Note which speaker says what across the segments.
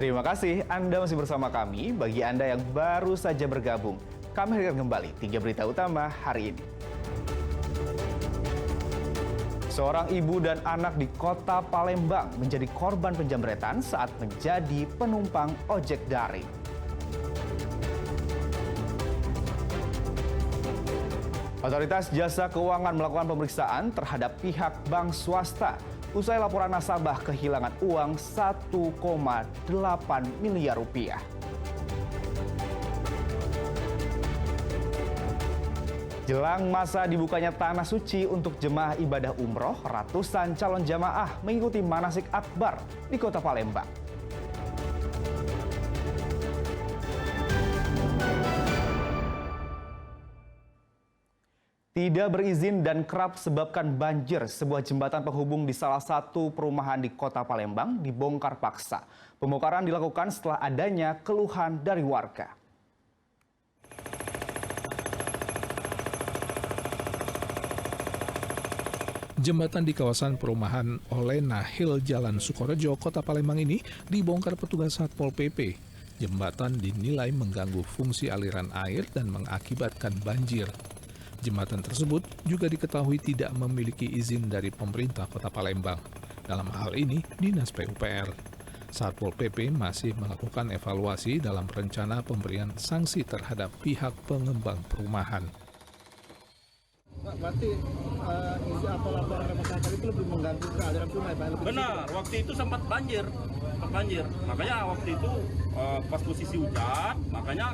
Speaker 1: Terima kasih Anda masih bersama kami. Bagi Anda yang baru saja bergabung, kami hadirkan kembali 3 berita utama hari ini. Seorang ibu dan anak di kota Palembang menjadi korban penjamretan saat menjadi penumpang ojek daring. Otoritas Jasa Keuangan melakukan pemeriksaan terhadap pihak bank swasta usai laporan nasabah kehilangan uang 1,8 miliar rupiah. Jelang masa dibukanya Tanah Suci untuk jemaah ibadah umroh, ratusan calon jamaah mengikuti manasik akbar di kota Palembang. Tidak berizin dan kerap sebabkan banjir, sebuah jembatan penghubung di salah satu perumahan di kota Palembang dibongkar paksa. Pembongkaran dilakukan setelah adanya keluhan dari warga.
Speaker 2: Jembatan di kawasan perumahan oleh Nahil Jalan Sukorejo, Kota Palembang ini dibongkar petugas Satpol PP. Jembatan dinilai mengganggu fungsi aliran air dan mengakibatkan banjir. Jembatan tersebut juga diketahui tidak memiliki izin dari pemerintah Kota Palembang. Dalam hal ini, Dinas PUPR. Satpol PP masih melakukan evaluasi dalam rencana pemberian sanksi terhadap pihak pengembang perumahan.
Speaker 3: Berarti isi atau laporan masyarakat itu lebih mengganggu ke aliran sungai, Pak?
Speaker 4: Benar, waktu itu sempat banjir. Makanya waktu itu pas posisi hujan, makanya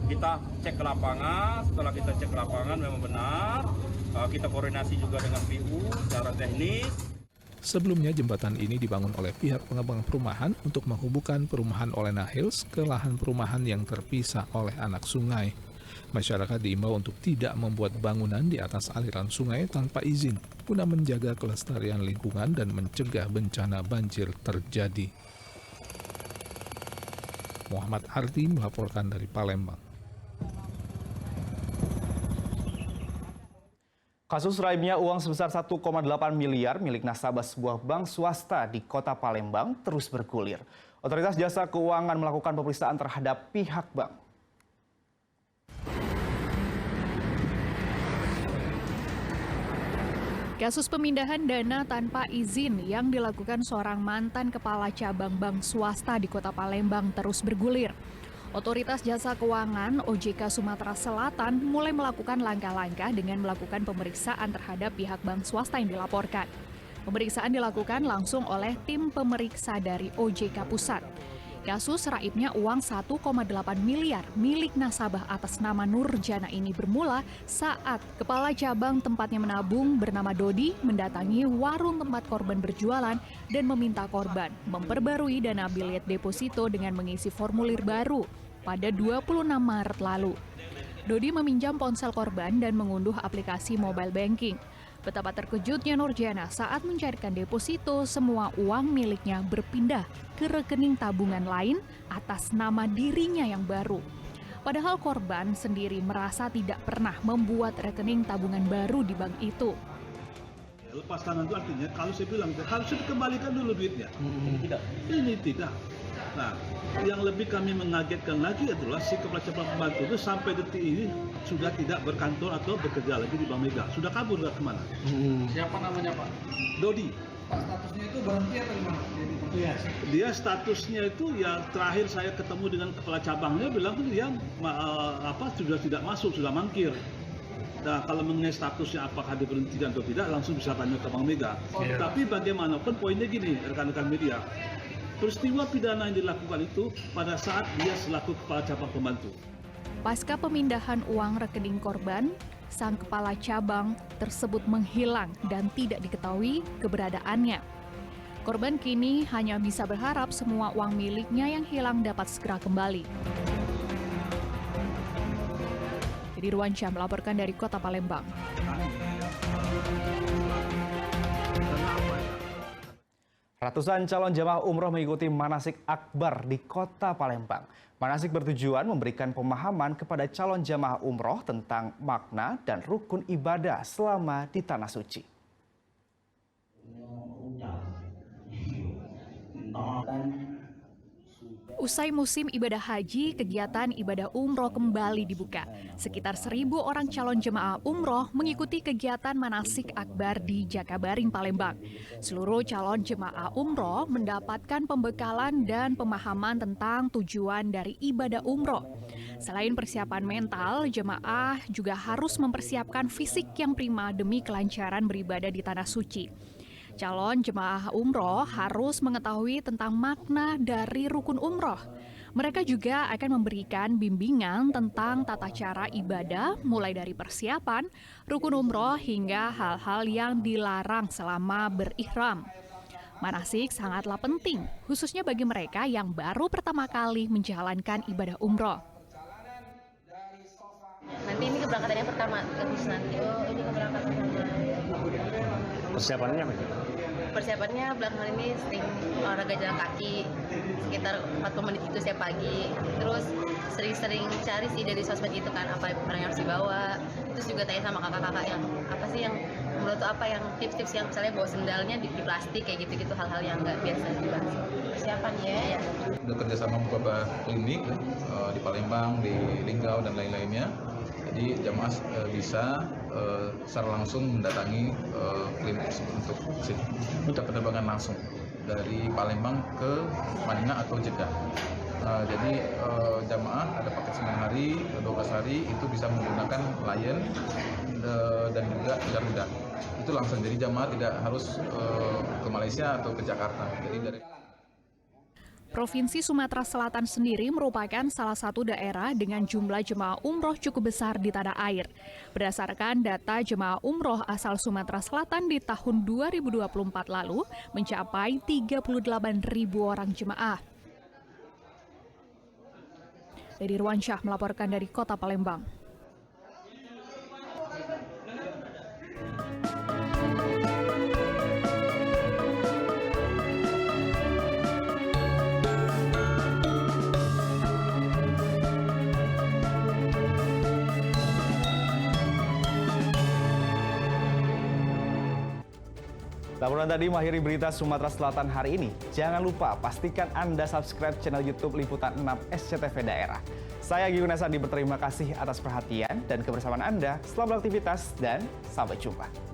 Speaker 4: kita cek ke lapangan. Setelah kita cek ke lapangan memang benar, kita koordinasi juga dengan PU secara teknis.
Speaker 2: Sebelumnya jembatan ini dibangun oleh pihak pengembang perumahan untuk menghubungkan perumahan Olena Hills ke lahan perumahan yang terpisah oleh anak sungai. Masyarakat diimbau untuk tidak membuat bangunan di atas aliran sungai tanpa izin guna menjaga kelestarian lingkungan dan mencegah bencana banjir terjadi. Muhammad Ardi melaporkan dari Palembang.
Speaker 1: Kasus raibnya uang sebesar 1,8 miliar milik nasabah sebuah bank swasta di kota Palembang terus bergulir. Otoritas Jasa Keuangan melakukan pemeriksaan terhadap pihak bank.
Speaker 5: Kasus pemindahan dana tanpa izin yang dilakukan seorang mantan kepala cabang bank swasta di kota Palembang terus bergulir. Otoritas Jasa Keuangan OJK Sumatera Selatan mulai melakukan langkah-langkah dengan melakukan pemeriksaan terhadap pihak bank swasta yang dilaporkan. Pemeriksaan dilakukan langsung oleh tim pemeriksa dari OJK Pusat. Kasus raibnya uang 1,8 miliar milik nasabah atas nama Nurjana ini bermula saat kepala cabang tempatnya menabung bernama Dodi mendatangi warung tempat korban berjualan dan meminta korban memperbarui dana bilet deposito dengan mengisi formulir baru pada 26 Maret lalu. Dodi meminjam ponsel korban dan mengunduh aplikasi mobile banking. Betapa terkejutnya Nurjana saat mencairkan deposito, semua uang miliknya berpindah ke rekening tabungan lain atas nama dirinya yang baru. Padahal korban sendiri merasa tidak pernah membuat rekening tabungan baru di bank itu.
Speaker 6: Lepas tangan itu artinya kalau saya bilang harus dikembalikan dulu duitnya. Ini tidak. Nah, yang lebih kami mengagetkan lagi adalah si kepala cabang pembantu itu sampai detik ini sudah tidak berkantor atau bekerja lagi di Bank Mega. Sudah kabur kemana?
Speaker 3: Siapa namanya, Pak?
Speaker 6: Dodi.
Speaker 3: Pak, statusnya itu berhenti atau gimana?
Speaker 6: Dia statusnya itu ya terakhir saya ketemu dengan kepala cabangnya bilang dia sudah tidak masuk, sudah mangkir. Nah, kalau mengenai statusnya apakah diberhentikan atau tidak langsung bisa tanya ke Bank Mega. Tapi bagaimanapun poinnya gini, rekan-rekan media. Peristiwa pidana yang dilakukan itu pada saat dia selaku kepala cabang pembantu.
Speaker 5: Pasca pemindahan uang rekening korban, sang kepala cabang tersebut menghilang dan tidak diketahui keberadaannya. Korban kini hanya bisa berharap semua uang miliknya yang hilang dapat segera kembali. Jadi Ruansyah melaporkan dari Kota Palembang.
Speaker 1: Ratusan calon jamaah umroh mengikuti manasik akbar di kota Palembang. Manasik bertujuan memberikan pemahaman kepada calon jamaah umroh tentang makna dan rukun ibadah selama di Tanah Suci.
Speaker 5: Usai musim ibadah haji, kegiatan ibadah umroh kembali dibuka. Sekitar 1.000 orang calon jemaah umroh mengikuti kegiatan manasik akbar di Jakabaring, Palembang. Seluruh calon jemaah umroh mendapatkan pembekalan dan pemahaman tentang tujuan dari ibadah umroh. Selain persiapan mental, jemaah juga harus mempersiapkan fisik yang prima demi kelancaran beribadah di tanah suci. Calon jemaah umroh harus mengetahui tentang makna dari rukun umroh. Mereka juga akan memberikan bimbingan tentang tata cara ibadah, mulai dari persiapan, rukun umroh, hingga hal-hal yang dilarang selama berihram. Manasik sangatlah penting, khususnya bagi mereka yang baru pertama kali menjalankan ibadah umroh.
Speaker 7: Nanti ini keberangkatannya pertama, terus nanti ini keberangkatan
Speaker 8: Persiapannya apa?
Speaker 7: Persiapannya belakangan ini sering olahraga jalan kaki sekitar 40 menit itu setiap pagi. Terus sering-sering cari sih dari sosmed gitu kan apa barang yang harus dibawa. Terus juga tanya sama kakak-kakak yang apa sih yang menurut apa yang tips-tips yang misalnya bawa sendalnya di plastik kayak gitu-gitu, hal-hal yang nggak biasa dibahas. Persiapannya ya.
Speaker 9: Udah kerjasama beberapa klinik di Palembang, di Linggau dan lain-lainnya. Jadi jamaah bisa secara langsung mendatangi klinik untuk penerbangan langsung dari Palembang ke Madinah atau Jeddah. Jadi jamaah ada paket 9 hari, 12 hari itu bisa menggunakan Lion dan juga Garuda. Itu langsung, jadi jamaah tidak harus ke Malaysia atau ke Jakarta. Jadi dari
Speaker 5: Provinsi Sumatera Selatan sendiri merupakan salah satu daerah dengan jumlah jemaah umroh cukup besar di tanah air. Berdasarkan data jemaah umroh asal Sumatera Selatan di tahun 2024 lalu mencapai 38.000 orang jemaah. Dedi Ruansyah melaporkan dari Kota Palembang.
Speaker 1: Laporan tadi mengakhiri berita Sumatera Selatan hari ini. Jangan lupa pastikan Anda subscribe channel YouTube Liputan 6 SCTV Daerah. Saya Giung Nasadi berterima kasih atas perhatian dan kebersamaan Anda. Selamat beraktivitas dan sampai jumpa.